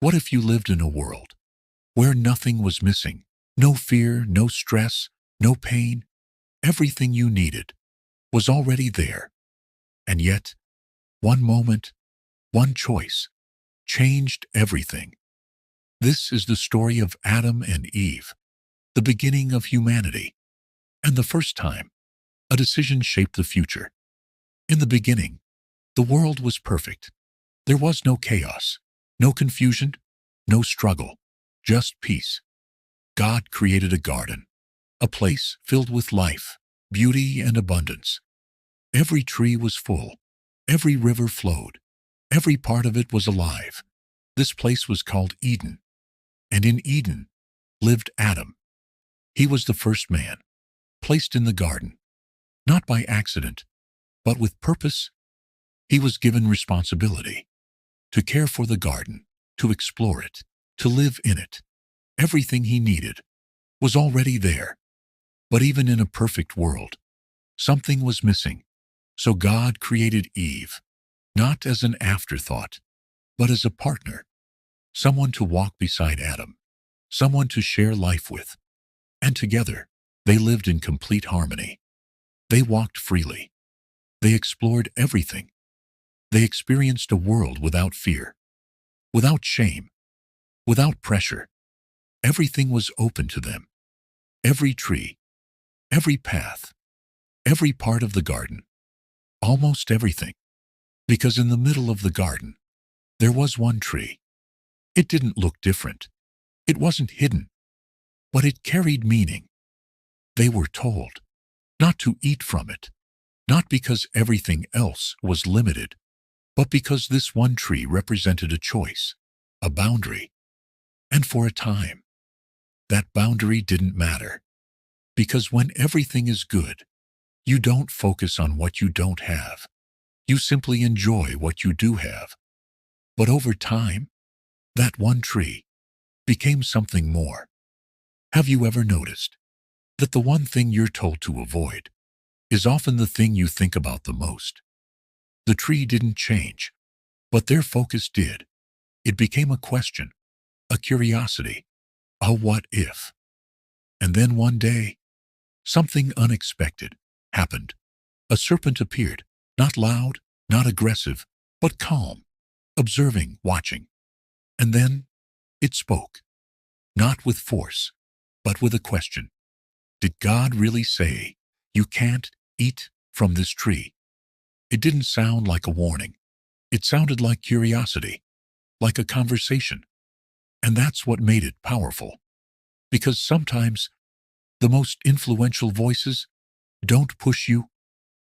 What if you lived in a world where nothing was missing? No fear, no stress, no pain. Everything you needed was already there. And yet, one moment, one choice, changed everything. This is the story of Adam and Eve, the beginning of humanity, and the first time a decision shaped the future. In the beginning, the world was perfect. There was no chaos, no confusion, no struggle, just peace. God created a garden, a place filled with life, beauty, and abundance. Every tree was full, every river flowed, every part of it was alive. This place was called Eden, and in Eden lived Adam. He was the first man, placed in the garden, not by accident, but with purpose. He was given responsibility to care for the garden, to explore it, to live in it. Everything he needed was already there. But even in a perfect world, something was missing. So God created Eve, not as an afterthought, but as a partner, someone to walk beside Adam, someone to share life with. And together, they lived in complete harmony. They walked freely. They explored everything. They experienced a world without fear, without shame, without pressure. Everything was open to them. Every tree, every path, every part of the garden, almost everything. Because in the middle of the garden, there was one tree. It didn't look different. It wasn't hidden, but it carried meaning. They were told not to eat from it, not because everything else was limited, but because this one tree represented a choice, a boundary. And for a time, that boundary didn't matter. Because when everything is good, you don't focus on what you don't have. You simply enjoy what you do have. But over time, that one tree became something more. Have you ever noticed that the one thing you're told to avoid is often the thing you think about the most? The tree didn't change, but their focus did. It became a question, a curiosity, a what if. And then one day, something unexpected happened. A serpent appeared, not loud, not aggressive, but calm, observing, watching. And then it spoke, not with force, but with a question. Did God really say, "You can't eat from this tree"? It didn't sound like a warning. It sounded like curiosity, like a conversation. And that's what made it powerful. Because sometimes the most influential voices don't push you,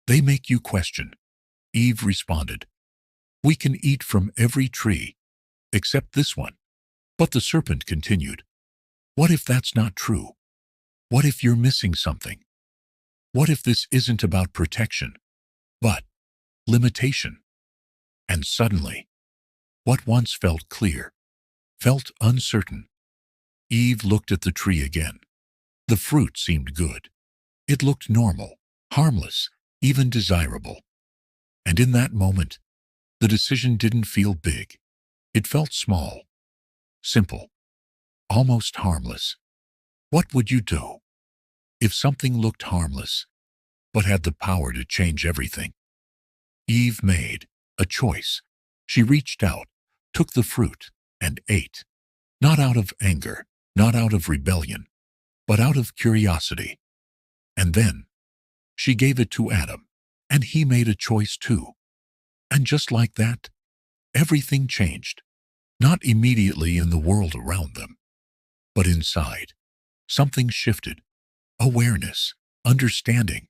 they make you question. Eve responded, "We can eat from every tree, except this one." But the serpent continued, "What if that's not true? What if you're missing something? What if this isn't about protection, but limitation?" And suddenly, what once felt clear, felt uncertain. Eve looked at the tree again. The fruit seemed good. It looked normal, harmless, even desirable. And in that moment, the decision didn't feel big. It felt small, simple, almost harmless. What would you do if something looked harmless, but had the power to change everything? Eve made a choice. She reached out, took the fruit, and ate. Not out of anger, not out of rebellion, but out of curiosity. And then she gave it to Adam, and he made a choice too. And just like that, everything changed. Not immediately in the world around them, but inside. Something shifted. Awareness, understanding,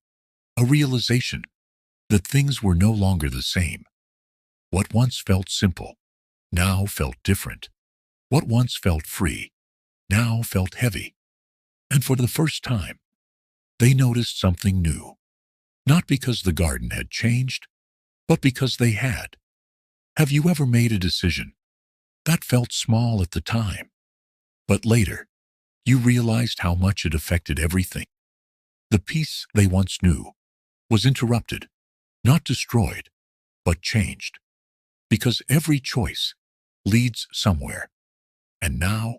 a realization that things were no longer the same. What once felt simple, now felt different. What once felt free, now felt heavy. And for the first time, they noticed something new. Not because the garden had changed, but because they had. Have you ever made a decision that felt small at the time, but later you realized how much it affected everything? The peace they once knew was interrupted, not destroyed, but changed. Because every choice leads somewhere. And now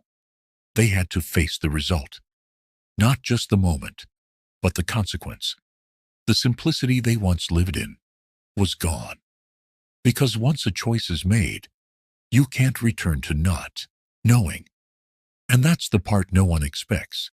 they had to face the result. Not just the moment, but the consequence. The simplicity they once lived in was gone. Because once a choice is made, you can't return to not knowing. And that's the part no one expects.